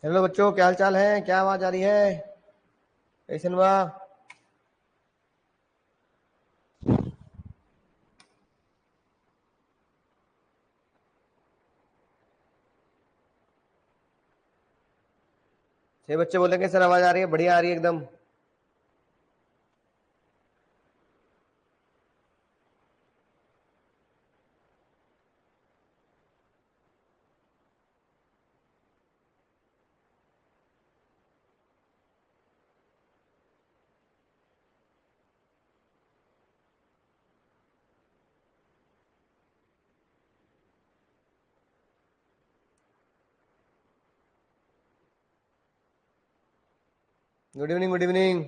Hello बच्चों, क्या हाल चाल है? क्या आवाज आ रही है? कैसन बा? छह बच्चे बोलेंगे सर आवाज आ रही है, बढ़िया आ रही है एकदम। Good evening, good evening.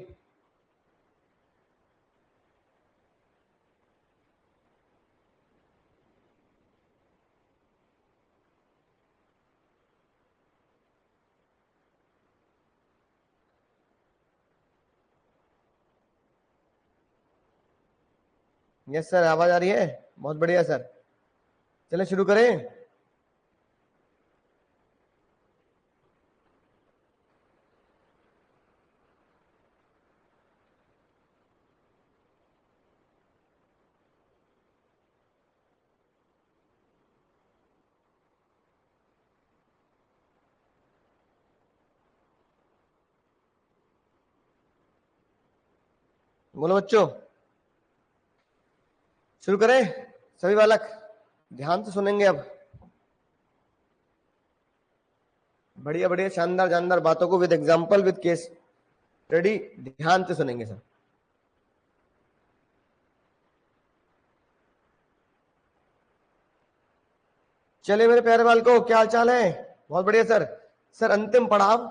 Yes sir, आवाज आ रही है, बहुत बढ़िया सर। चले शुरू करें। बोलो बच्चों, शुरू करें। सभी बालक ध्यान से सुनेंगे अब। बढ़िया बढ़िया, शानदार जानदार बातों को with example, with case ready, ध्यान से सुनेंगे सर। चले मेरे प्यारे बालकों, क्या हाल चाल है? बहुत बढ़िया सर। सर अंतिम पड़ाव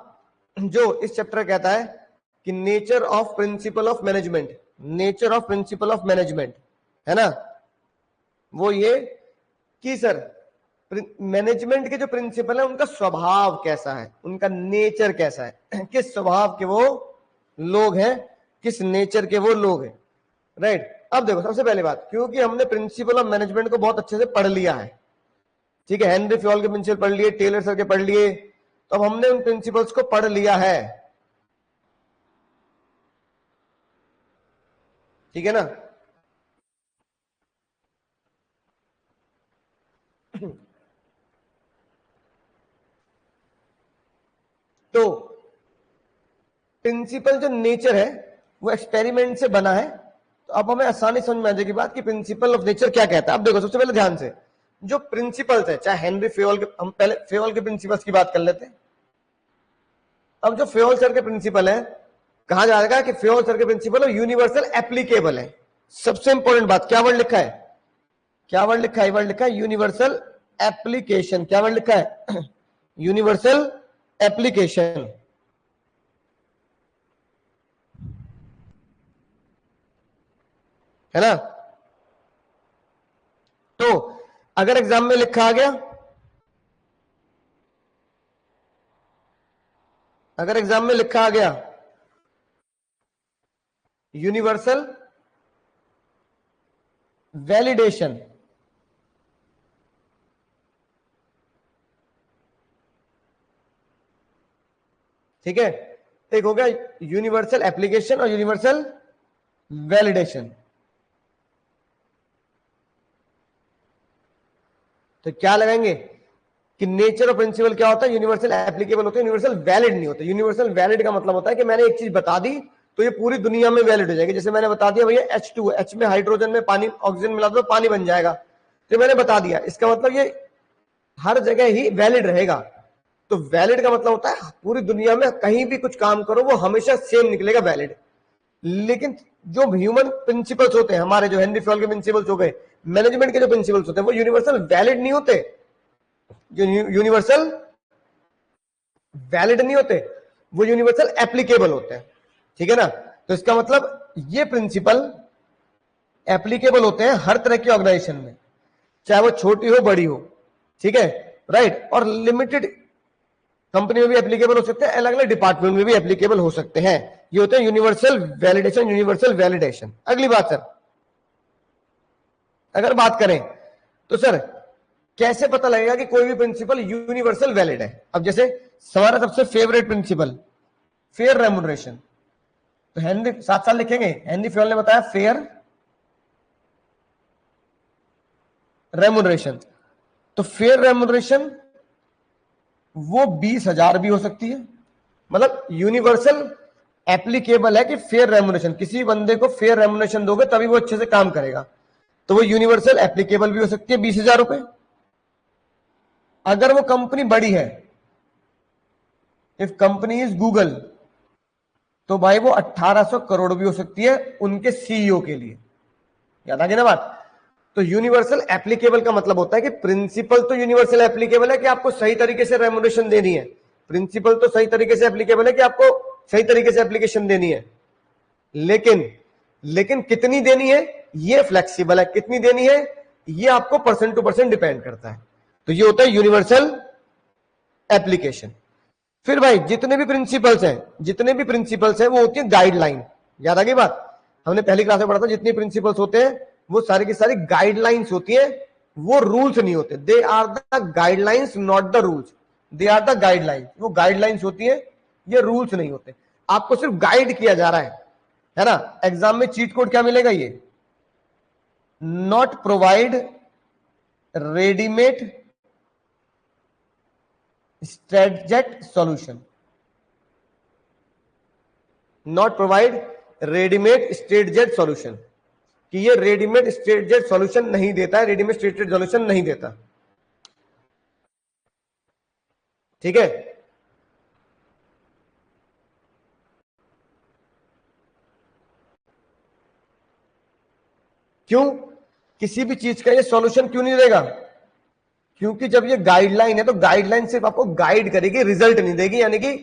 जो इस चैप्टर कहता है कि nature of principle of management, nature of principle of management, है ना? वो ये कि सर मैनेजमेंट के जो प्रिंसिपल है उनका स्वभाव कैसा है, उनका नेचर कैसा है, किस स्वभाव के वो लोग हैं, किस नेचर के वो लोग हैं। राइट। अब देखो, सबसे पहले बात, क्योंकि हमने प्रिंसिपल ऑफ मैनेजमेंट को बहुत अच्छे से पढ़ लिया है, ठीक है, हेनरी फ्योल के प्रिंसिपल पढ़ लिए, टेलर सर के पढ़ लिए, तो अब हमने उन प्रिंसिपल्स को पढ़ लिया है, ठीक है ना? तो प्रिंसिपल जो नेचर है वो एक्सपेरिमेंट से बना है, तो अब हमें आसानी समझ में आ जाएगी बात कि प्रिंसिपल ऑफ नेचर क्या कहता है। अब देखो, सबसे पहले ध्यान से जो प्रिंसिपल्स है, चाहे हेनरी फेयोल के, हम पहले फेयोल के प्रिंसिपल्स की बात कर लेते हैं। अब जो फेयोल सर के प्रिंसिपल है, कहा जाएगा कि फेयोल सर के प्रिंसिपल यूनिवर्सल एप्लीकेबल है। सबसे इंपॉर्टेंट बात, क्या वर्ड लिखा है? क्या वर्ड लिखा है? वर्ड लिखा है यूनिवर्सल एप्लीकेशन। क्या वर्ड लिखा है? यूनिवर्सल एप्लीकेशन, है ना? तो अगर एग्जाम में लिखा आ गया, अगर एग्जाम में लिखा आ गया यूनिवर्सल वैलिडेशन, ठीक है, एक हो गया यूनिवर्सल एप्लीकेशन और यूनिवर्सल वैलिडेशन। तो क्या लगाएंगे कि नेचर और प्रिंसिपल क्या होता है? यूनिवर्सल एप्लीकेबल होता है, यूनिवर्सल वैलिड नहीं होता। यूनिवर्सल वैलिड का मतलब होता है कि मैंने एक चीज बता दी तो ये पूरी दुनिया में वैलिड हो जाएगी। जैसे मैंने बता दिया भैया H2, H में हाइड्रोजन में पानी, ऑक्सीजन मिला दो पानी बन जाएगा, तो मैंने बता दिया, इसका मतलब ये हर जगह ही वैलिड रहेगा। तो वैलिड का मतलब होता है पूरी दुनिया में कहीं भी कुछ काम करो वो हमेशा सेम निकलेगा, वैलिड। लेकिन जो ह्यूमन प्रिंसिपल्स होते हैं हमारे, जो हेनरी फ्योल के प्रिंसिपल्स हो गए, मैनेजमेंट के जो प्रिंसिपल्स होते हैं, वो यूनिवर्सल वैलिड नहीं होते, जो यूनिवर्सल वैलिड नहीं होते, वो यूनिवर्सल एप्लीकेबल होते हैं, ठीक है ना? तो इसका मतलब ये प्रिंसिपल एप्लीकेबल होते हैं हर तरह की ऑर्गेनाइजेशन में, चाहे वो छोटी हो बड़ी हो, ठीक है, राइट। और लिमिटेड कंपनी में भी एप्लीकेबल हो सकते हैं, अलग अलग डिपार्टमेंट में भी एप्लीकेबल हो सकते हैं। ये होते हैं यूनिवर्सल वैलिडेशन, यूनिवर्सल वैलिडेशन। अगली बात सर, अगर बात करें तो सर कैसे पता लगेगा कि कोई भी प्रिंसिपल यूनिवर्सल वैलिड है? अब जैसे हमारा सबसे फेवरेट प्रिंसिपल फेयर रेम्युनरेशन, तो हेनरी, साथ साथ लिखेंगे, हेनरी फेयल ने बताया फेयर रेम्युनरेशन। तो फेयर रेम्युनरेशन वो 20,000 भी हो सकती है, मतलब यूनिवर्सल एप्लीकेबल है कि फेयर रेम्युनरेशन, किसी बंदे को फेयर रेम्युनरेशन दोगे तभी वो अच्छे से काम करेगा, तो वो यूनिवर्सल एप्लीकेबल भी हो सकती है 20,000 रुपए। अगर वो कंपनी बड़ी है, इफ कंपनी इज गूगल, तो भाई वो 1800 करोड़ भी हो सकती है उनके सीईओ के लिए। याद आ गई ना बात? तो यूनिवर्सल एप्लीकेबल का मतलब होता है कि प्रिंसिपल तो यूनिवर्सल एप्लीकेबल है कि आपको सही तरीके से रेम्युनरेशन देनी है, प्रिंसिपल तो सही तरीके से एप्लीकेबल है कि आपको सही तरीके से एप्लीकेशन देनी है, लेकिन कितनी देनी है ये फ्लेक्सिबल है, कितनी देनी है ये आपको परसेंट टू परसेंट डिपेंड करता है। तो ये होता है यूनिवर्सल एप्लीकेशन। फिर भाई जितने भी प्रिंसिपल्स हैं वो होती है गाइडलाइन। याद आ गई बात? हमने पहली क्लास में पढ़ा था, जितने प्रिंसिपल्स होते हैं वो सारी की सारी गाइडलाइंस होती है, वो रूल्स नहीं होते। They are the guidelines not the rules, they are the guidelines, वो गाइडलाइंस होती है, ये रूल्स नहीं होते। आपको सिर्फ गाइड किया जा रहा है ना? एग्जाम में चीट कोड क्या मिलेगा? ये not provide readymade strategic solution, not provide readymade strategic solution, कि ये रेडीमेड स्ट्रेटजेट सॉल्यूशन नहीं देता है, रेडीमेड स्ट्रेटजेट सॉल्यूशन नहीं देता। ठीक है? क्यों? किसी भी चीज का ये सॉल्यूशन क्यों नहीं देगा? क्योंकि जब ये गाइडलाइन है तो गाइडलाइन सिर्फ आपको गाइड करेगी, रिजल्ट नहीं देगी। यानी कि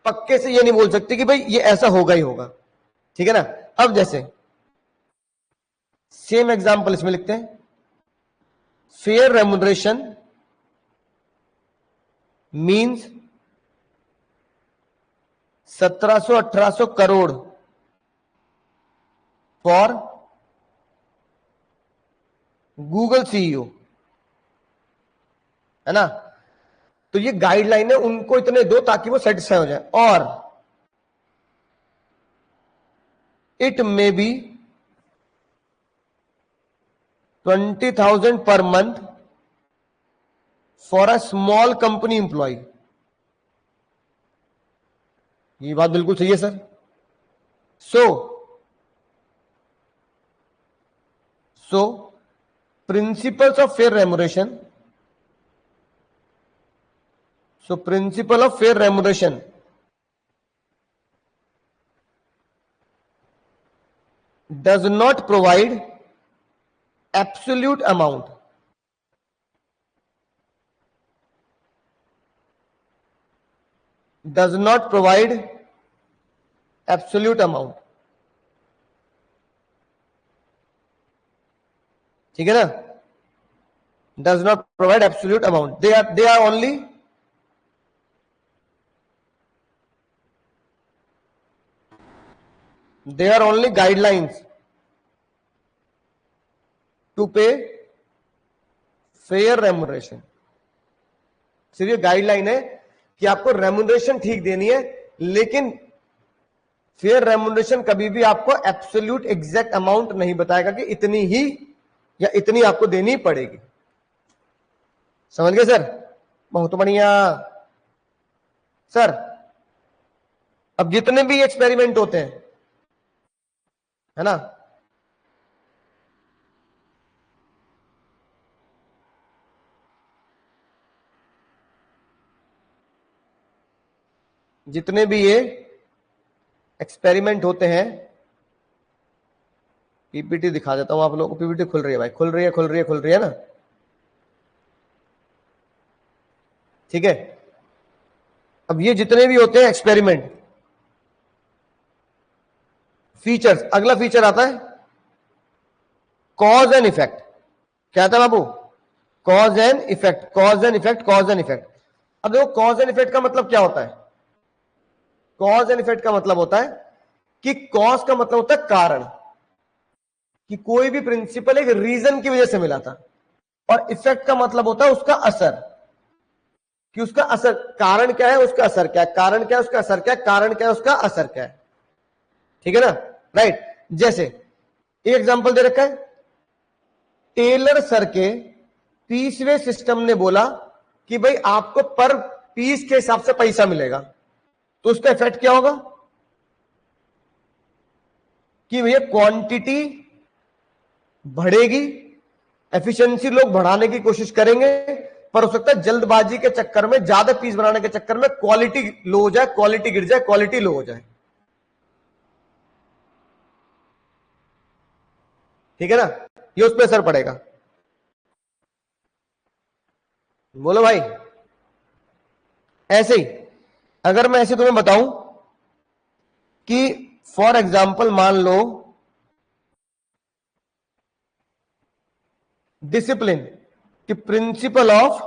पक्के से ये नहीं बोल सकती कि भाई ये ऐसा होगा ही होगा। ठीक है ना? अब जैसे सेम एग्जांपल इसमें लिखते हैं, fair remuneration means 1700-1800 crore for Google CEO, है ना? तो ये गाइडलाइन है, उनको इतने दो ताकि वो सेटिस्फाई हो जाए। और it may be 20,000 per month for a small company employ. ये बात बिल्कुल सही है sir. So principles of fair remuneration, so principle of fair remuneration does not provide absolute amount, does not provide absolute amount। ठीक है ना? does not provide absolute amount, they are only guidelines to pay fair remuneration। सिर्फ ये guideline है कि आपको remuneration ठीक देनी है, लेकिन फेयर रेम्युनरेशन कभी भी आपको एब्सोल्यूट एग्जैक्ट अमाउंट नहीं बताएगा कि इतनी ही या इतनी आपको देनी पड़ेगी। समझ गए सर? बहुत बढ़िया सर। अब जितने भी एक्सपेरिमेंट होते हैं, है ना, जितने भी ये एक्सपेरिमेंट होते हैं, पीपीटी दिखा देता हूं आप लोगों को। पीपीटी खुल रही है भाई? खुल रही है ना? ठीक है। अब ये जितने भी होते हैं एक्सपेरिमेंट, फीचर्स, अगला फीचर आता है कॉज एंड इफेक्ट। क्या आता है बाबू? Cause and effect, cause and effect, cause and effect. अब देखो कॉज एंड इफेक्ट का मतलब क्या होता है? कॉज एंड इफेक्ट का मतलब होता है कि कॉज का मतलब होता है कारण, कि कोई भी प्रिंसिपल एक रीजन की वजह से मिला था। और इफेक्ट का मतलब होता है उसका असर, कि उसका असर, कारण क्या है उसका असर क्या है, कारण क्या है उसका असर क्या है, कारण क्या है उसका असर क्या है। ठीक है ना, राइट। जैसे एक एग्जांपल दे रखा है, टेलर सर के पीसवे सिस्टम ने बोला कि भाई आपको पर पीस के हिसाब से पैसा मिलेगा, तो उसका इफेक्ट क्या होगा कि भैया क्वांटिटी बढ़ेगी, एफिशिएंसी लोग बढ़ाने की कोशिश करेंगे, पर हो सकता है जल्दबाजी के चक्कर में, ज्यादा पीस बनाने के चक्कर में क्वालिटी लो हो जाए, क्वालिटी गिर जाए, क्वालिटी लो हो जाए। ठीक है ना, ये उस पर असर पड़ेगा। बोलो भाई। ऐसे ही अगर मैं ऐसे तुम्हें बताऊं कि फॉर एग्जाम्पल मान लो डिसिप्लिन, कि प्रिंसिपल ऑफ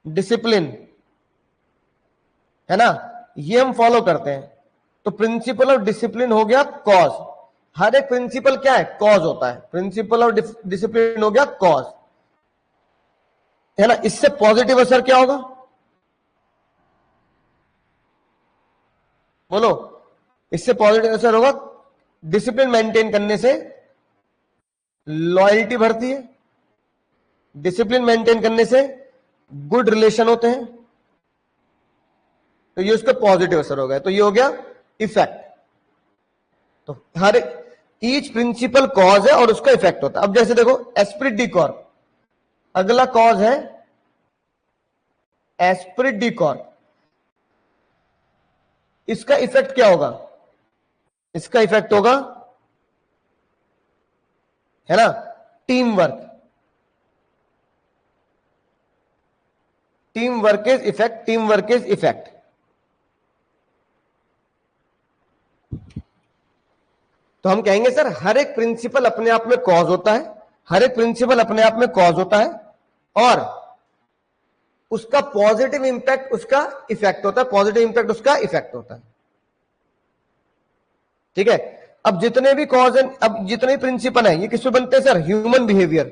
डिसिप्लिन है ना, ये हम फॉलो करते हैं, तो प्रिंसिपल ऑफ डिसिप्लिन हो गया कॉज। हर एक प्रिंसिपल क्या है, कॉज होता है। प्रिंसिपल ऑफ डिसिप्लिन हो गया कॉज, है ना। इससे पॉजिटिव असर क्या होगा, बोलो। इससे पॉजिटिव असर होगा, डिसिप्लिन मेंटेन करने से लॉयल्टी बढ़ती है, डिसिप्लिन मेंटेन करने से गुड रिलेशन होते हैं, तो ये उसका पॉजिटिव असर हो गया, तो ये हो गया इफेक्ट। तो हर ईच प्रिंसिपल कॉज है और उसका इफेक्ट होता है। अब जैसे देखो एस्प्रिट डी कॉर्प, अगला कॉज है एस्प्रिट डी कॉर्प, इसका इफेक्ट क्या होगा, इसका इफेक्ट होगा, है ना, team work. Team work is effect, team work is effect. तो हम कहेंगे सर हर एक प्रिंसिपल अपने आप में कॉज होता है, हर एक प्रिंसिपल अपने आप में कॉज होता है, और उसका पॉजिटिव इंपैक्ट उसका इफेक्ट होता है, पॉजिटिव इंपैक्ट उसका इफेक्ट होता है। ठीक है, अब जितने भी कॉज हैं, अब जितने भी प्रिंसिपल हैं, ये किससे बनते हैं सर, ह्यूमन बिहेवियर,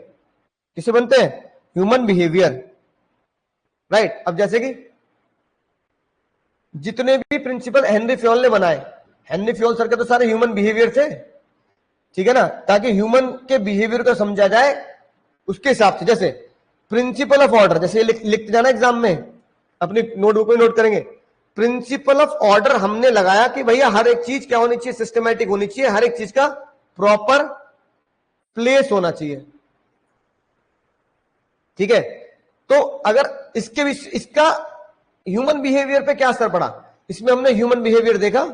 किससे बनते हैं, ह्यूमन बिहेवियर, राइट। अब जैसे कि जितने भी प्रिंसिपल हेनरी फ्योल ने बनाए, हेनरी फ्योल सर के तो सारे ह्यूमन बिहेवियर थे, ठीक है ना, ताकि ह्यूमन के बिहेवियर को समझा जाए उसके हिसाब से। जैसे प्रिंसिपल ऑफ ऑर्डर, जैसे लिखते जाना एग्जाम में, अपनी नोटबुक में नोट करेंगे, प्रिंसिपल ऑफ ऑर्डर हमने लगाया कि भैया हर एक चीज क्या होनी चाहिए, सिस्टमैटिक होनी चाहिए, हर एक चीज का प्रॉपर प्लेस होना चाहिए। ठीक है, तो अगर इसके भी इसका ह्यूमन बिहेवियर पे क्या असर पड़ा, इसमें हमने ह्यूमन बिहेवियर देखा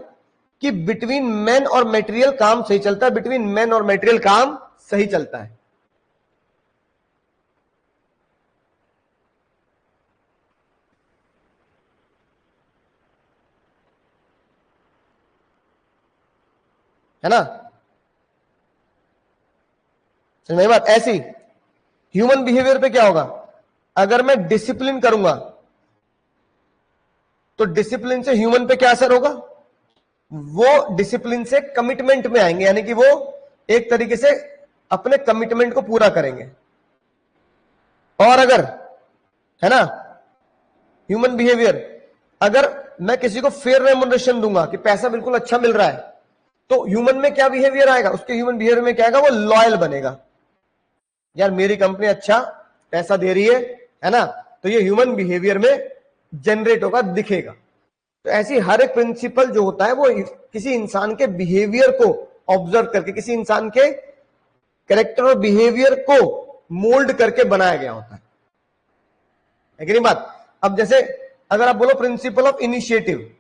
कि बिटवीन मैन और मटेरियल काम सही चलता है, बिटवीन मैन और मटेरियल काम सही चलता है ना, समझ में बात। ऐसी ह्यूमन बिहेवियर पे क्या होगा, अगर मैं डिसिप्लिन करूंगा तो डिसिप्लिन से ह्यूमन पे क्या असर होगा, वो डिसिप्लिन से कमिटमेंट में आएंगे, यानी कि वो एक तरीके से अपने कमिटमेंट को पूरा करेंगे। और अगर, है ना, ह्यूमन बिहेवियर, अगर मैं किसी को फेयर रेमुनरेशन दूंगा कि पैसा बिल्कुल अच्छा मिल रहा है, तो ह्यूमन में क्या बिहेवियर आएगा, उसके ह्यूमन बिहेवियर में क्या आएगा, वो लॉयल बनेगा, यार मेरी कंपनी अच्छा पैसा दे रही है ना, तो ये ह्यूमन बिहेवियर में जनरेट होगा, दिखेगा। तो ऐसी हर एक प्रिंसिपल जो होता है वो किसी इंसान के बिहेवियर को ऑब्जर्व करके, किसी इंसान के कैरेक्टर और बिहेवियर को मोल्ड करके बनाया गया होता है कि नहीं बात। अब जैसे अगर आप बोलो प्रिंसिपल ऑफ इनिशिएटिव,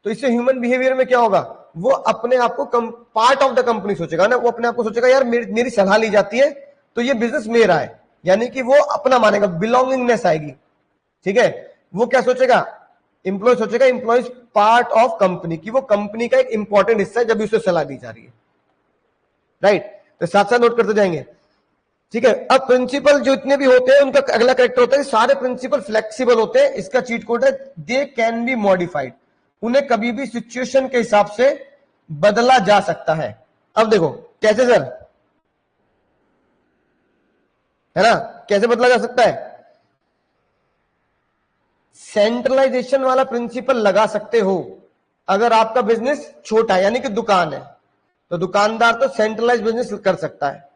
तो इससे ह्यूमन बिहेवियर में क्या होगा, वो अपने आप को पार्ट ऑफ द कंपनी सोचेगा ना, वो अपने आप को सोचेगा यार मेरी सलाह ली जाती है तो ये बिजनेस मेरा है, यानी कि वो अपना मानेगा, बिलोंगिंगनेस आएगी। ठीक है, वो क्या सोचेगा, इंप्लॉय सोचेगा इंप्लॉय पार्ट ऑफ कंपनी, की वो कंपनी का एक इंपॉर्टेंट हिस्सा है जब उसे सलाह दी जा रही है, राइट। तो साथ साथ नोट करते जाएंगे। ठीक है, अब प्रिंसिपल जो इतने भी होते हैं उनका अगला कैरेक्टर होता है, सारे प्रिंसिपल फ्लेक्सिबल होते हैं, इसका चीट कोड है, दे कैन बी मॉडिफाइड, उन्हें कभी भी सिचुएशन के हिसाब से बदला जा सकता है। अब देखो कैसे सर, है ना? कैसे बदला जा सकता है? सेंट्रलाइजेशन वाला प्रिंसिपल लगा सकते हो अगर आपका बिजनेस छोटा है, यानी कि दुकान है, तो दुकानदार तो सेंट्रलाइज बिजनेस कर सकता है।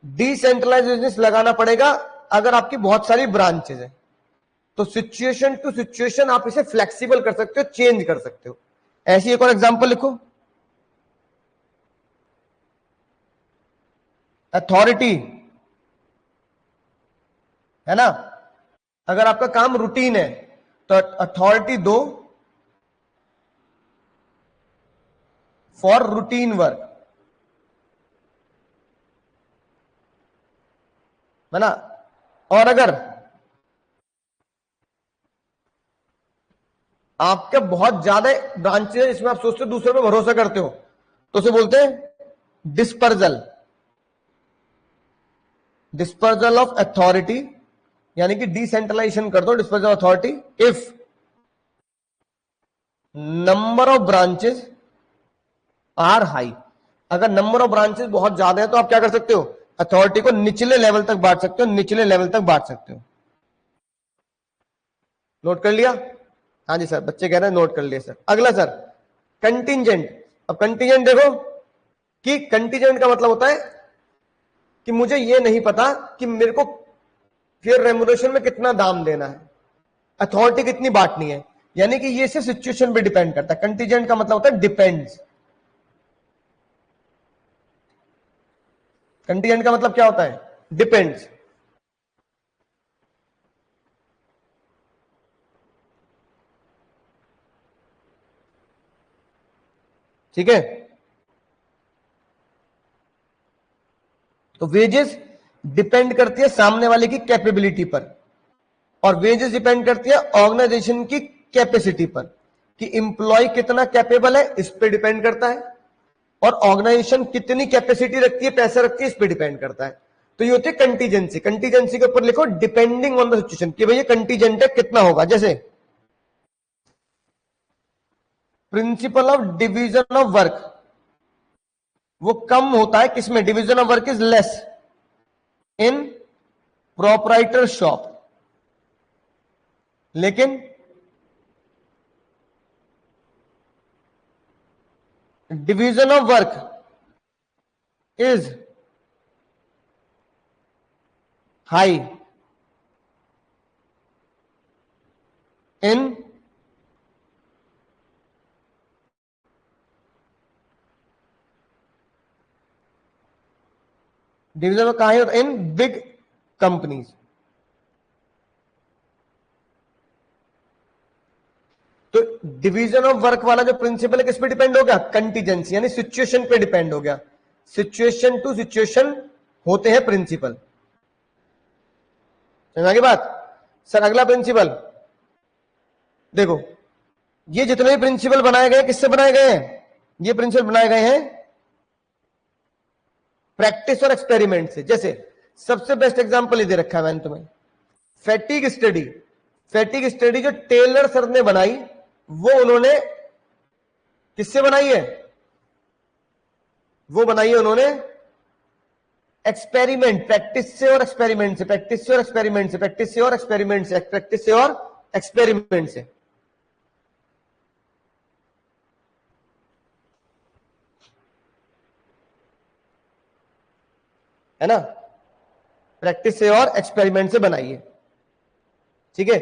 डिसेंट्रलाइज बिजनेस लगाना पड़ेगा अगर आपकी बहुत सारी ब्रांचेस है। तो सिचुएशन टू सिचुएशन आप इसे फ्लेक्सिबल कर सकते हो, चेंज कर सकते हो। ऐसी एक और एग्जांपल लिखो, अथॉरिटी, है ना? अगर आपका काम रूटीन है तो अथॉरिटी दो फॉर रूटीन वर्क, है ना? और अगर आपके बहुत ज्यादा ब्रांचेस है जिसमें आप सोचते हो दूसरों पे भरोसा करते हो, तो उसे बोलते हैं डिस्पर्जल, डिस्पर्जल ऑफ अथॉरिटी, यानी कि डिसेंट्रलाइजेशन कर दो, dispersal of authority if number of branches are high. अगर नंबर ऑफ ब्रांचेस बहुत ज्यादा है तो आप क्या कर सकते हो? अथॉरिटी को निचले लेवल तक बांट सकते हो, निचले लेवल तक बांट सकते हो। नोट कर लिया? हाँ जी सर, बच्चे कह रहे हैं नोट कर लिया सर। अगला सर, कंटिजेंट। अब कंटिजेंट देखो कि कंटिजेंट का मतलब होता है कि मुझे ये नहीं पता कि मेरे को फेयर रेम्युनरेशन में कितना दाम देना है, अथॉरिटी कितनी बांटनी है, यानी कि ये सिर्फ सिचुएशन पे डिपेंड करता है। कंटिजेंट का मतलब होता है डिपेंड्स। कंटिजेंट का मतलब क्या होता है? डिपेंड्स। ठीक है? तो वेजेस डिपेंड करती है सामने वाले की कैपेबिलिटी पर, और वेजेस डिपेंड करती है ऑर्गेनाइजेशन की कैपेसिटी पर, कि इंप्लॉय कितना कैपेबल है इस पे डिपेंड करता है, और ऑर्गेनाइजेशन कितनी कैपेसिटी रखती है, पैसा रखती है, इस पे डिपेंड करता है। तो ये होती है कंटीजेंसी। कंटीजेंसी के ऊपर लिखो डिपेंडिंग ऑन द सिचुएशन, कि भैया कंटीजेंट है कितना होगा। जैसे principle of division of work, वो कम होता है किसमें? Division of work is less in proprietor shop, लेकिन division of work is high in division of कहां है? In big companies. तो डिवीजन ऑफ वर्क वाला जो प्रिंसिपल है किस पे डिपेंड हो गया? कंटीजेंसी, यानी सिचुएशन पे डिपेंड हो गया। सिचुएशन टू सिचुएशन होते हैं प्रिंसिपल। समझ आ गई बात? सर अगला प्रिंसिपल देखो, ये जितने भी प्रिंसिपल बनाए गए किससे बनाए गए हैं? ये प्रिंसिपल बनाए गए हैं प्रैक्टिस और एक्सपेरिमेंट से। जैसे सबसे बेस्ट एग्जांपल ये दे रखा है मैंने तुम्हें, फैटिग स्टडी। फैटिग स्टडी जो टेलर सर ने बनाई, वो उन्होंने किससे बनाई है? वो बनाई है उन्होंने एक्सपेरिमेंट, प्रैक्टिस से और एक्सपेरिमेंट से, प्रैक्टिस से और एक्सपेरिमेंट से, प्रैक्टिस से और एक्सपेरिमेंट से, प्रैक्टिस से और एक्सपेरिमेंट से। है ना? प्रैक्टिस से और एक्सपेरिमेंट से बनाइए। ठीक है?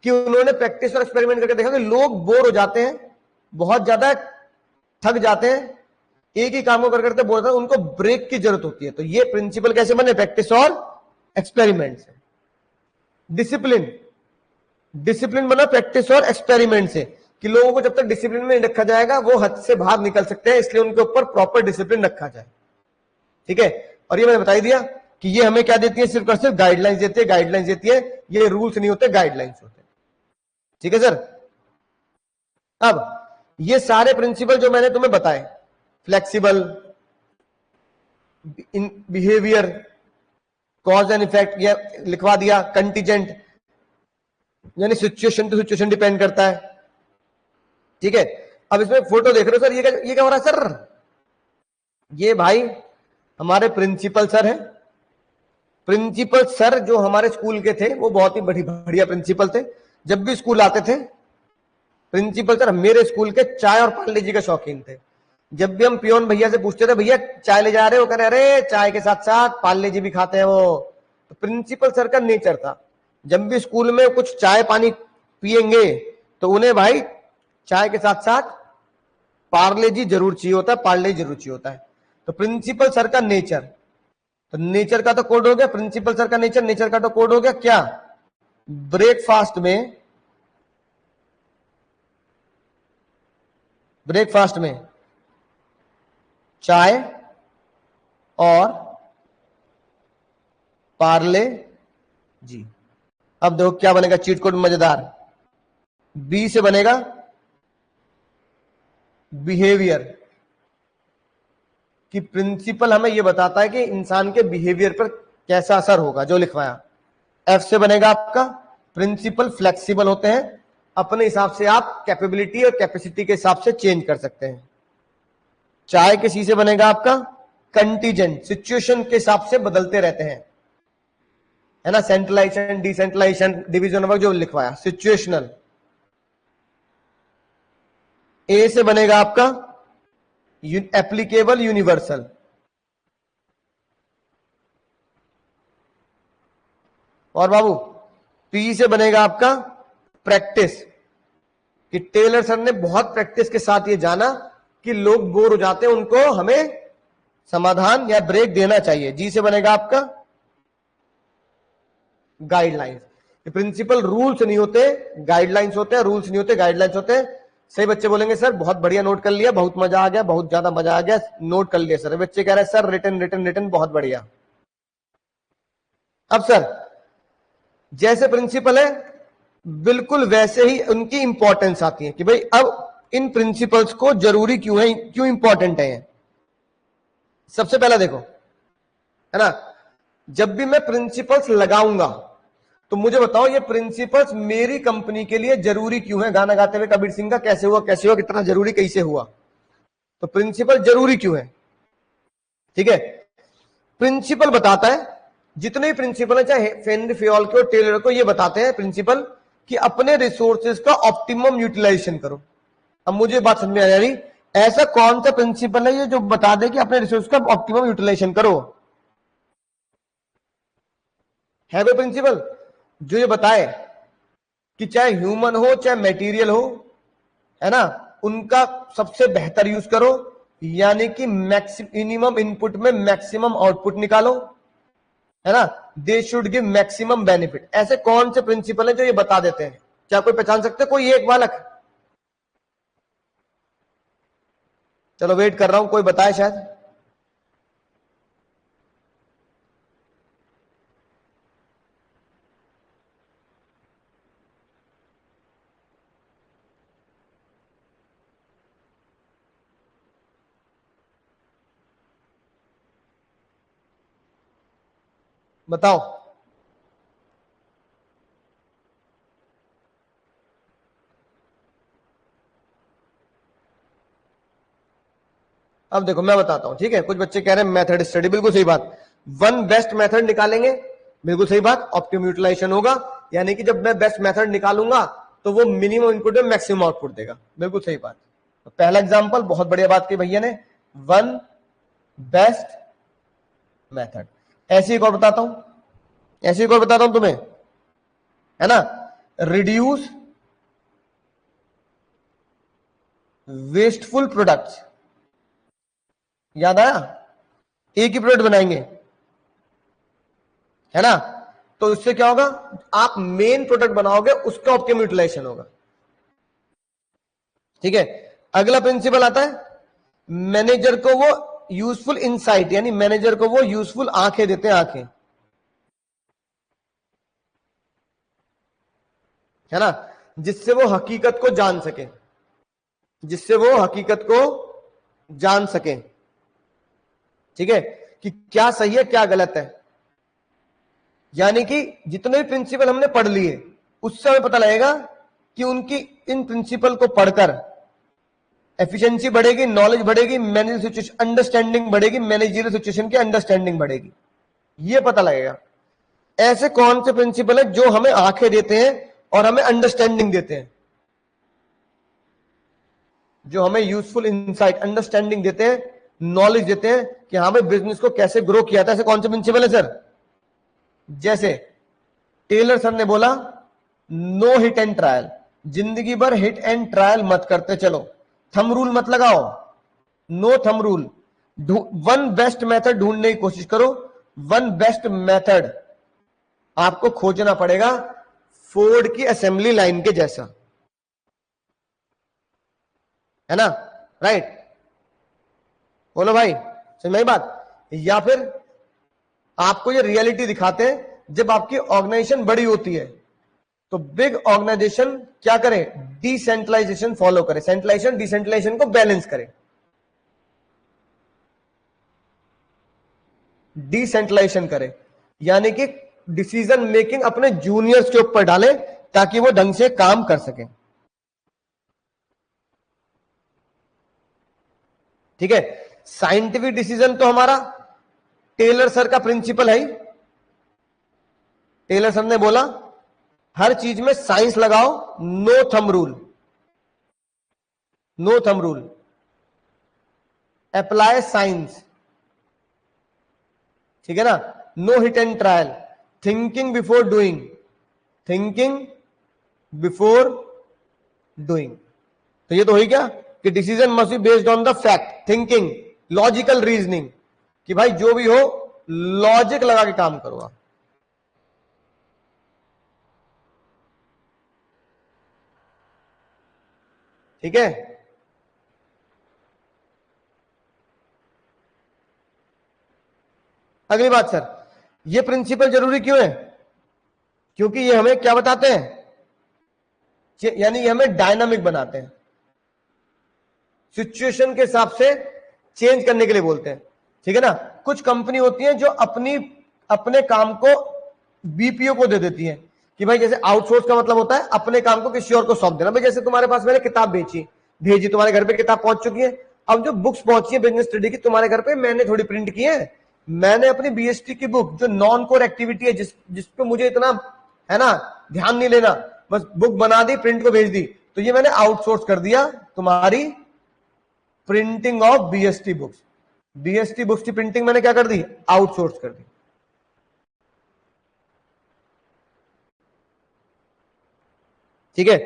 कि उन्होंने प्रैक्टिस और एक्सपेरिमेंट करके देखा कि लोग बोर हो जाते हैं, बहुत ज्यादा थक जाते हैं, एक ही काम को कर करते बोर होते हैं, उनको ब्रेक की जरूरत होती है। तो ये प्रिंसिपल कैसे बने? प्रैक्टिस और एक्सपेरिमेंट से। डिसिप्लिन, डिसिप्लिन बना प्रैक्टिस और एक्सपेरिमेंट से, कि लोगों को जब तक डिसिप्लिन में नहीं रखा जाएगा वो हद से बाहर निकल सकते हैं, इसलिए उनके ऊपर प्रॉपर डिसिप्लिन रखा जाए। ठीक है? और ये मैंने बता दिया कि ये हमें क्या देती है? सिर्फ और सिर्फ गाइडलाइंस देती है, गाइडलाइंस देती है, ये रूल्स नहीं होते, गाइडलाइंस होते हैं। ठीक है सर? अब ये सारे प्रिंसिपल जो मैंने तुम्हें बताए, flexible, behaviour, cause and effect, ये लिखवा दिया। कंटीजेंट यानी सिचुएशन टू सिचुएशन डिपेंड करता है। ठीक है? अब इसमें फोटो देख रहे हो सर, ये क्या हो रहा है सर? ये भाई हमारे प्रिंसिपल सर हैं, प्रिंसिपल सर जो हमारे स्कूल के थे वो बहुत ही बढ़िया प्रिंसिपल थे। जब भी स्कूल आते थे प्रिंसिपल सर मेरे स्कूल के चाय और पार्ले जी के शौकीन थे। जब भी हम पियोन भैया से पूछते थे भैया चाय ले जा रहे हो, कह रहे अरे चाय के साथ साथ पार्ले जी भी खाते हैं वो। तो प्रिंसिपल सर का नेचर था जब भी स्कूल में कुछ चाय पानी पिएंगे तो उन्हें भाई चाय के साथ साथ पार्ले जी जरूर चाहिए होता है, पार्ले जी जरूर चाहिए होता है। तो प्रिंसिपल सर का नेचर, तो नेचर का तो कोड हो गया प्रिंसिपल सर का नेचर, नेचर का तो कोड हो गया क्या, ब्रेकफास्ट में चाय और पार्ले जी। अब देखो क्या बनेगा चीट कोड मजेदार, बी से बनेगा बिहेवियर, कि प्रिंसिपल हमें यह बताता है कि इंसान के बिहेवियर पर कैसा असर होगा जो लिखवाया। एफ से बनेगा आपका प्रिंसिपल फ्लेक्सिबल होते हैं, अपने हिसाब से आप कैपेबिलिटी और कैपेसिटी के हिसाब से चेंज कर सकते हैं। चाय के सी से बनेगा आपका कंटीजेंट, सिचुएशन के हिसाब से बदलते रहते हैं, है ना, सेंट्रलाइजेशन डिसेंट्रलाइजेशन डिवीजन वर्क जो लिखवाया, सिचुएशनल। ए से बनेगा आपका एप्लीकेबल यूनिवर्सल, और बाबू पी से बनेगा आपका प्रैक्टिस, कि टेलर सर ने बहुत प्रैक्टिस के साथ ये जाना कि लोग बोर हो जाते हैं, उनको हमें समाधान या ब्रेक देना चाहिए। जी से बनेगा आपका गाइडलाइंस, प्रिंसिपल रूल्स नहीं होते गाइडलाइंस होते हैं, रूल्स नहीं होते गाइडलाइंस होते हैं। सही बच्चे बोलेंगे सर बहुत बढ़िया नोट कर लिया, बहुत मजा आ गया, बहुत ज्यादा मजा आ गया, नोट कर लिया सर। बच्चे कह रहे हैं सर रिटन रिटन रिटन बहुत बढ़िया। अब सर जैसे प्रिंसिपल है बिल्कुल वैसे ही उनकी इंपॉर्टेंस आती है कि भाई अब इन प्रिंसिपल्स को जरूरी क्यों है, क्यों इंपॉर्टेंट है। सबसे पहला देखो, है ना, जब भी मैं प्रिंसिपल्स लगाऊंगा तो मुझे बताओ ये प्रिंसिपल्स मेरी कंपनी के लिए जरूरी क्यों है। गाना गाते हुए कबीर सिंह का कैसे हुआ कैसे हुआ, कितना जरूरी कैसे हुआ, तो प्रिंसिपल जरूरी क्यों है। ठीक है, प्रिंसिपल बताता है, जितने भी प्रिंसिपल है चाहे फेनरी फियोल के और टेलर को, ये बताते हैं प्रिंसिपल कि अपने रिसोर्सेज का ऑप्टिमम यूटिलाइजेशन करो। अब मुझे बात समझ में आ रही, ऐसा कौन सा प्रिंसिपल है ये जो बता दे कि अपने रिसोर्स का ऑप्टिमम यूटिलाइजेशन करो। है कोई प्रिंसिपल जो ये बताए कि चाहे ह्यूमन हो चाहे मटेरियल हो, है ना, उनका सबसे बेहतर यूज करो, यानी कि मिनिमम इनपुट में मैक्सिमम आउटपुट निकालो, है ना, they should give maximum benefit. ऐसे कौन से प्रिंसिपल हैं जो ये बता देते हैं, क्या कोई पहचान सकते हैं? कोई एक बालक, चलो वेट कर रहा हूं, कोई बताए शायद। बताओ। अब देखो मैं बताता हूं, ठीक है, कुछ बच्चे कह रहे हैं मेथड स्टडी, बिल्कुल सही बात, वन बेस्ट मेथड निकालेंगे, बिल्कुल सही बात, ऑप्टिमम यूटिलाइजेशन होगा, यानी कि जब मैं बेस्ट मेथड निकालूंगा तो वो मिनिमम इनपुट में मैक्सिमम आउटपुट देगा, बिल्कुल सही बात। तो पहला एग्जांपल बहुत बढ़िया बात की भैया ने, वन बेस्ट मेथड। ऐसे एक और बताता हूं, ऐसे एक और बताता हूं तुम्हें, है ना, रिड्यूस वेस्टफुल प्रोडक्ट्स। याद आया, एक ही प्रोडक्ट बनाएंगे, है ना, तो इससे क्या होगा, आप मेन प्रोडक्ट बनाओगे उसका ऑप्टिमम यूटिलाइजेशन होगा। ठीक है, अगला प्रिंसिपल आता है, मैनेजर को वो यूजफुल इनसाइट, यानी मैनेजर को वो यूजफुल आंखें देते हैं, आंखें, है ना, जिससे वो हकीकत को जान सके, जिससे वो हकीकत को जान सके। ठीक है, कि क्या सही है क्या गलत है, यानी कि जितने भी प्रिंसिपल हमने पढ़ लिए उससे हमें पता लगेगा कि उनकी इन प्रिंसिपल को पढ़कर एफिशिएंसी बढ़ेगी, नॉलेज बढ़ेगी, मैनेजर सिचुएशन अंडरस्टैंडिंग बढ़ेगी, मैनेजरियल सिचुएशन की अंडरस्टैंडिंग बढ़ेगी, ये पता लगेगा। ऐसे कौन से प्रिंसिपल है जो हमें आंखें देते हैं और हमें अंडरस्टैंडिंग देते हैं, जो हमें यूजफुल इंसाइट अंडरस्टैंडिंग देते हैं, नॉलेज देते हैं कि हाँ भाई बिजनेस को कैसे ग्रो किया था। ऐसे कौन से प्रिंसिपल है सर? जैसे टेलर सर ने बोला नो हिट एंड ट्रायल, जिंदगी भर हिट एंड ट्रायल मत करते चलो, थंब रूल मत लगाओ, no thumb rule, one best method ढूंढने की कोशिश करो। वन बेस्ट मेथड आपको खोजना पड़ेगा फोर्ड की असेंबली लाइन के जैसा, है ना? राइट, बोलो भाई, समझ में आई बात? या फिर आपको ये रियलिटी दिखाते हैं जब आपकी ऑर्गेनाइजेशन बड़ी होती है तो बिग ऑर्गेनाइजेशन क्या करे? डिसेंट्रलाइजेशन फॉलो करे, सेंट्रलाइजेशन डिसेंट्रलाइजेशन को बैलेंस करे, डिसेंट्रलाइजेशन करे, यानी कि डिसीजन मेकिंग अपने जूनियर्स के ऊपर डाले ताकि वो ढंग से काम कर सके। ठीक है, साइंटिफिक डिसीजन तो हमारा टेलर सर का प्रिंसिपल है ही। टेलर सर ने बोला हर चीज में साइंस लगाओ, no thumb rule, no thumb rule, apply science, ठीक है ना? No hit and trial, thinking before doing, thinking before doing. तो ये तो हुई क्या कि decision must be based on the fact, thinking, logical reasoning, कि भाई जो भी हो लॉजिक लगा के काम करो आप। ठीक है, अगली बात सर, ये प्रिंसिपल जरूरी क्यों है? क्योंकि ये हमें क्या बताते हैं, यानी ये हमें डायनामिक बनाते हैं, सिचुएशन के हिसाब से चेंज करने के लिए बोलते हैं। ठीक है ना? कुछ कंपनी होती है जो अपने काम को बीपीओ को दे देती है कि भाई जैसे आउटसोर्स का मतलब होता है अपने काम को किसी और को सौंप देना। भाई जैसे तुम्हारे पास मैंने किताब भेजी, तुम्हारे घर पे किताब पहुंच चुकी है। अब जो बुक्स पहुंची है बिजनेस स्टडी की तुम्हारे घर पे, मैंने थोड़ी प्रिंट की है, मैंने अपनी बीएसटी की बुक जो नॉन कोर एक्टिविटी है, जिसपे मुझे इतना है ना ध्यान नहीं लेना, बस बुक बना दी, प्रिंट को भेज दी, तो ये मैंने आउटसोर्स कर दिया तुम्हारी printing of BST books. BST books की प्रिंटिंग मैंने क्या कर दी? आउटसोर्स कर दी। ठीक है,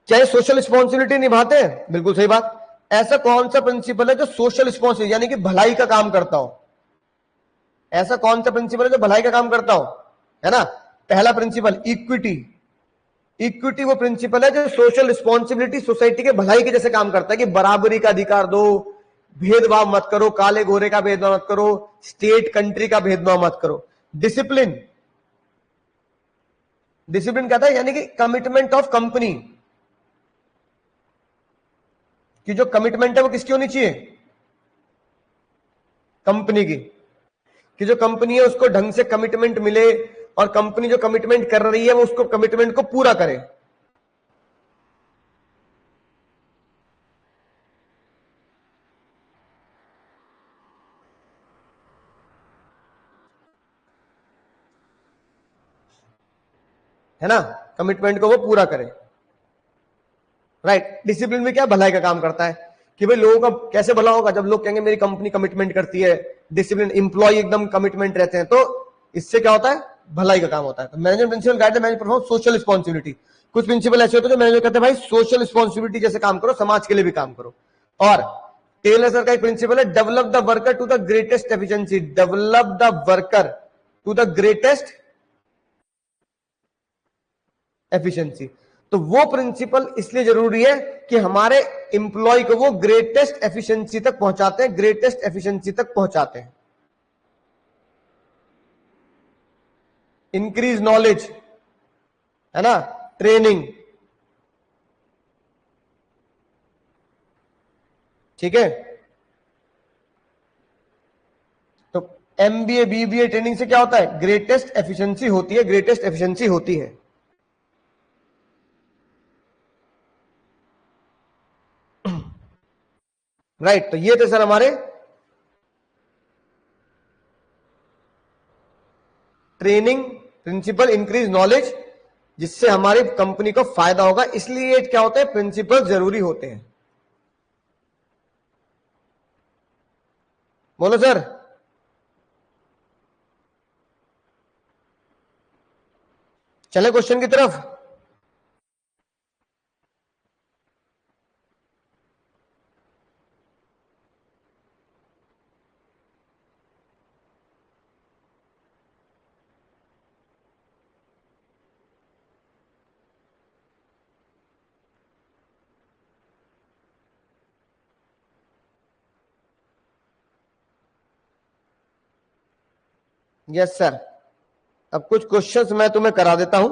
क्या ये सोशल रिस्पॉन्सिबिलिटी निभाते हैं? बिल्कुल सही बात। ऐसा कौन सा प्रिंसिपल है जो सोशल रिस्पॉन्सिबिलिटी यानी कि भलाई का काम करता हो? ऐसा कौन सा प्रिंसिपल है जो भलाई का काम करता हो? है ना? पहला प्रिंसिपल इक्विटी। इक्विटी वो प्रिंसिपल है जो सोशल रिस्पॉन्सिबिलिटी, सोसाइटी के भलाई के जैसे काम करता है कि बराबरी का अधिकार दो, भेदभाव मत करो, काले गोरे का भेदभाव मत करो, स्टेट कंट्री का भेदभाव मत करो। डिसिप्लिन, डिसिप्लिन कहता है यानी कि कमिटमेंट ऑफ कंपनी, कि जो कमिटमेंट है वो किसकी होनी चाहिए? कंपनी की, कि जो कंपनी है उसको ढंग से कमिटमेंट मिले और कंपनी जो कमिटमेंट कर रही है वो उसको कमिटमेंट को पूरा करे। है ना? कमिटमेंट को वो पूरा करे। राइट, डिसिप्लिन में क्या भलाई का काम करता है कि भाई लोगों का कैसे भला होगा जब लोग कहेंगे मेरी कंपनी कमिटमेंट करती है, डिसिप्लिन, इंप्लॉय एकदम कमिटमेंट रहते हैं, तो इससे क्या होता है? भलाई का काम होता है। तो management principle guide manage perform social responsibility. कुछ प्रिंसिपल ऐसे होते हैं जो मैनेजर कहते हैं भाई सोशल रिस्पॉन्सिबिलिटी जैसे काम करो, समाज के लिए भी काम करो। और टेलर सर का एक प्रिंसिपल है develop the worker to the greatest efficiency, develop the worker to the greatest efficiency. तो वो प्रिंसिपल इसलिए जरूरी है कि हमारे इंप्लॉय को वो ग्रेटेस्ट एफिशिएंसी तक पहुंचाते हैं, ग्रेटेस्ट एफिशिएंसी तक पहुंचाते हैं। इंक्रीज नॉलेज, है ना, ट्रेनिंग। ठीक है, तो एमबीए बीबीए ट्रेनिंग से क्या होता है? ग्रेटेस्ट एफिशिएंसी होती है, ग्रेटेस्ट एफिशिएंसी होती है। राइट, तो ये थे सर हमारे ट्रेनिंग प्रिंसिपल इंक्रीज नॉलेज, जिससे हमारी कंपनी को फायदा होगा, इसलिए क्या होता है, प्रिंसिपल जरूरी होते हैं। बोलो सर। चले क्वेश्चन की तरफ। Yes sir. अब कुछ क्वेश्चंस मैं तुम्हें करा देता हूं।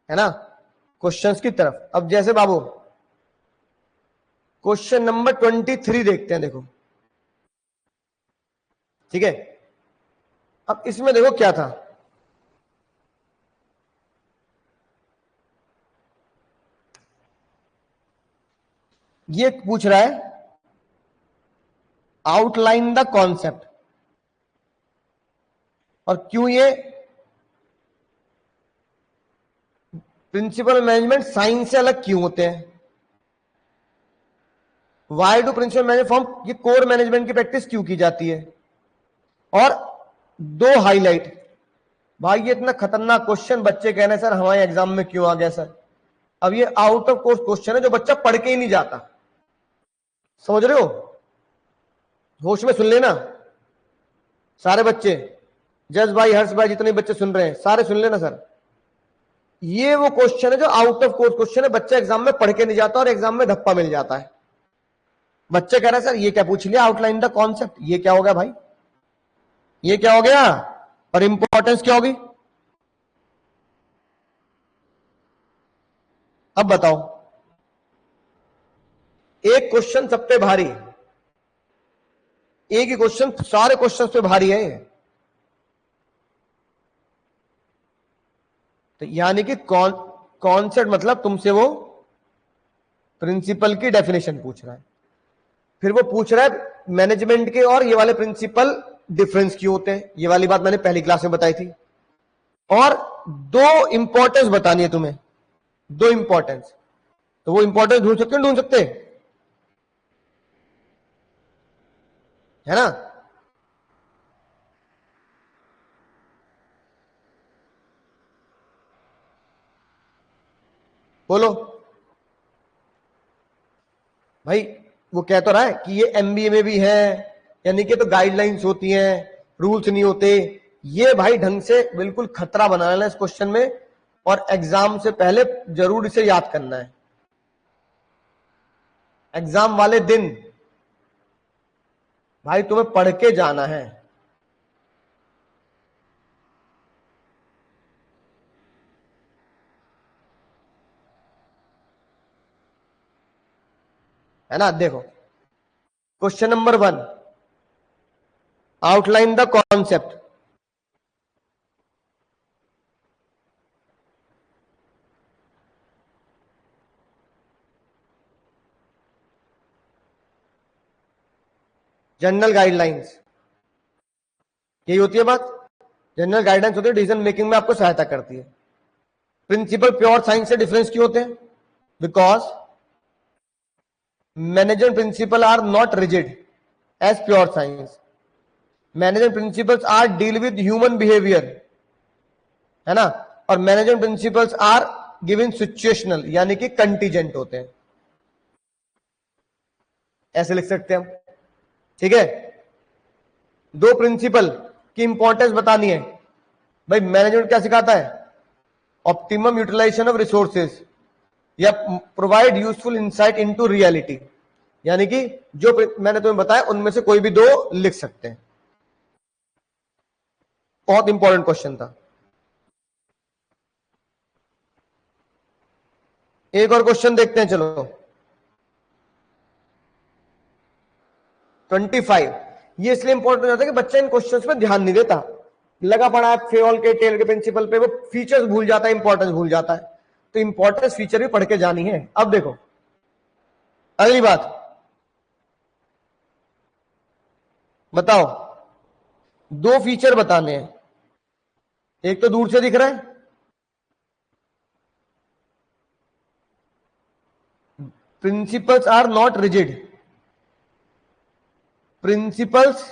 है ना, क्वेश्चंस की तरफ। अब जैसे बाबू क्वेश्चन नंबर 23 देखते हैं, देखो ठीक है। अब इसमें देखो क्या था, ये पूछ रहा है आउटलाइन द कॉन्सेप्ट, और क्यों ये प्रिंसिपल मैनेजमेंट साइंस से अलग क्यों होते हैं, why do principle management form, ये कोर मैनेजमेंट की प्रैक्टिस क्यों की जाती है, और दो हाईलाइट। भाई ये इतना खतरनाक क्वेश्चन बच्चे कह रहे हैं सर हमारे एग्जाम में क्यों आ गया सर। अब ये आउट ऑफ कोर्स क्वेश्चन है जो बच्चा पढ़ के ही नहीं जाता, समझ रहे हो, होश में सुन लेना सारे बच्चे, जज भाई, हर्ष भाई, जितने बच्चे सुन रहे हैं सारे सुन लेना सर। ये वो क्वेश्चन है जो आउट ऑफ कोर्स क्वेश्चन है, बच्चा एग्जाम में पढ़ के नहीं जाता और एग्जाम में धप्पा मिल जाता है। बच्चे कह रहे हैं सर ये क्या पूछ लिया, आउटलाइन द कॉन्सेप्ट, ये क्या हो गया भाई, ये क्या हो गया, और इंपॉर्टेंस क्या होगी। अब बताओ, एक क्वेश्चन सब पे भारी, एक ही क्वेश्चन सारे क्वेश्चन पे भारी है। तो यानी कि कॉन्सेप्ट मतलब तुमसे वो प्रिंसिपल की डेफिनेशन पूछ रहा है, फिर वो पूछ रहा है मैनेजमेंट के और ये वाले प्रिंसिपल डिफरेंस क्यों होते हैं, ये वाली बात मैंने पहली क्लास में बताई थी। और दो इंपॉर्टेंस बतानी है तुम्हें, दो इंपॉर्टेंस, तो वो इंपॉर्टेंस ढूंढ सकते हो, ढूंढ सकते है ना। बोलो भाई, वो कह तो रहा है कि ये एमबीए में भी है, यानी कि तो गाइडलाइंस होती हैं, रूल्स नहीं होते। ये भाई ढंग से बिल्कुल खतरा बनाना है इस क्वेश्चन में, और एग्जाम से पहले जरूर इसे याद करना है। एग्जाम वाले दिन भाई तुम्हें पढ़ के जाना है ना। देखो question number 1, outline the concept. General guidelines, यही होती है बात। जनरल गाइडलाइंस होती है, डिसीजन मेकिंग में आपको सहायता करती है। प्रिंसिपल प्योर साइंस से डिफरेंस क्यों होते हैं, because management principle are not rigid as pure science, management principles are deal with human behaviour, है ना, और management principles are given situational, यानी कि कंटीजेंट होते हैं, ऐसे लिख सकते हैं हम, ठीक है। दो प्रिंसिपल की इंपॉर्टेंस बतानी है भाई। मैनेजमेंट क्या सिखाता है, ऑप्टिमम यूटिलाइजेशन ऑफ रिसोर्सेज, या provide useful insight into reality, यानी कि जो मैंने तुम्हें बताया उनमें से कोई भी दो लिख सकते हैं। बहुत इंपॉर्टेंट क्वेश्चन था। एक और क्वेश्चन देखते हैं, चलो 25। ये इसलिए इंपॉर्टेंट हो जाता है कि बच्चा इन क्वेश्चंस पे ध्यान नहीं देता, लगा पड़ा है फेवल के टेल के प्रिंसिपल पे, वो फीचर्स भूल जाता है, इंपॉर्टेंस भूल जाता है। तो इंपॉर्टेंस फीचर भी पढ़ के जानी है। अब देखो अगली बात, बताओ, दो फीचर बताने हैं। एक तो दूर से दिख रहा है, principles are not rigid, principles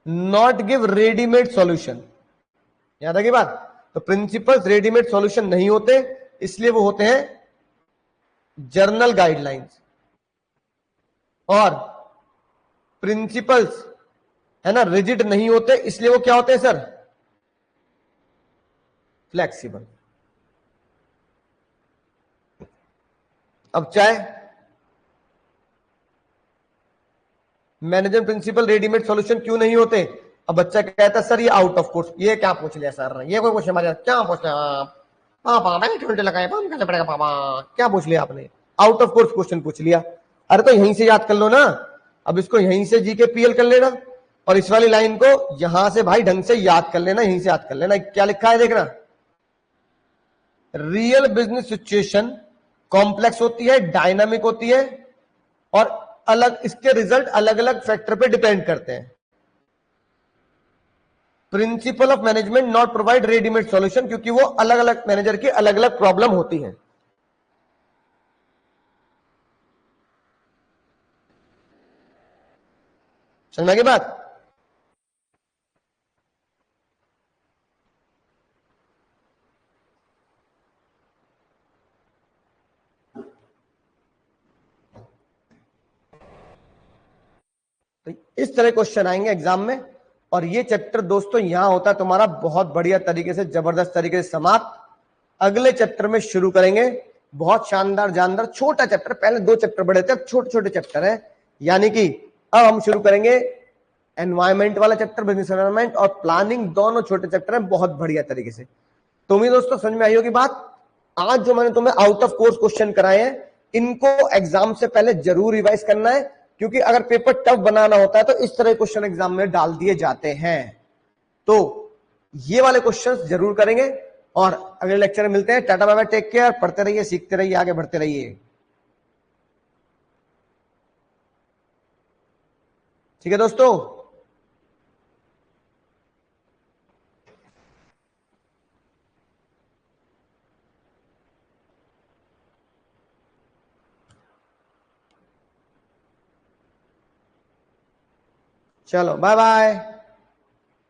not give readymade solution. याद है की बात? तो प्रिंसिपल्स रेडीमेड सॉल्यूशन नहीं होते, इसलिए वो होते हैं जर्नल गाइडलाइंस। और प्रिंसिपल्स है ना रिजिड नहीं होते, इसलिए वो क्या होते हैं सर? फ्लेक्सिबल। अब चाहे मैनेजमेंट प्रिंसिपल रेडीमेड सॉल्यूशन क्यों नहीं होते? अब बच्चा कहता है सर ये आउट ऑफ कोर्स, ये क्या पूछ लिया सर, ये कोई क्वेश्चन हमारे क्या पूछ लिया पापा, मैंने उल्टे लगाए पापा, कैसे पड़ेगा पापा, क्या पूछ लिया आपने? आउट ऑफ कोर्स क्वेश्चन पूछ लिया। अरे तो यहीं से याद कर लो ना, अब इसको यहीं से जी के पीएल कर लेना, और इस वाली लाइन को यहां से भाई ढंग से याद कर लेना, यहीं से याद कर लेना। क्या लिखा है देखना, रियल बिजनेस सिचुएशन कॉम्प्लेक्स होती है, डायनामिक होती है, और अलग इसके रिजल्ट अलग अलग फैक्टर पे डिपेंड करते हैं। Principle of management not provide readymade solution, क्योंकि वो अलग अलग मैनेजर की अलग अलग प्रॉब्लम होती है। समझ की बात? तो इस तरह क्वेश्चन आएंगे एग्जाम में, और ये चैप्टर दोस्तों यहां होता है तुम्हारा बहुत बढ़िया तरीके से, जबरदस्त तरीके से समाप्त। अगले चैप्टर में शुरू करेंगे, बहुत शानदार जानदार छोटा चैप्टर, पहले दो चैप्टर बड़े थे, अब छोटे छोटे चैप्टर है। यानी कि अब हम शुरू करेंगे एनवायरमेंट वाला चैप्टर, बिजनेस एनवायरमेंट और प्लानिंग, दोनों छोटे चैप्टर हैं बहुत बढ़िया तरीके से। तो उम्मीद दोस्तों समझ में आई होगी बात। आज जो मैंने तुम्हें आउट ऑफ कोर्स क्वेश्चन कराए हैं, इनको एग्जाम से पहले जरूर रिवाइज करना है, क्योंकि अगर पेपर टफ बनाना होता है तो इस तरह क्वेश्चन एग्जाम में डाल दिए जाते हैं। तो ये वाले क्वेश्चंस जरूर करेंगे, और अगले लेक्चर में मिलते हैं। Tata bye bye, take care, पढ़ते रहिए, सीखते रहिए, आगे बढ़ते रहिए। ठीक है दोस्तों। चलो बाय बाय।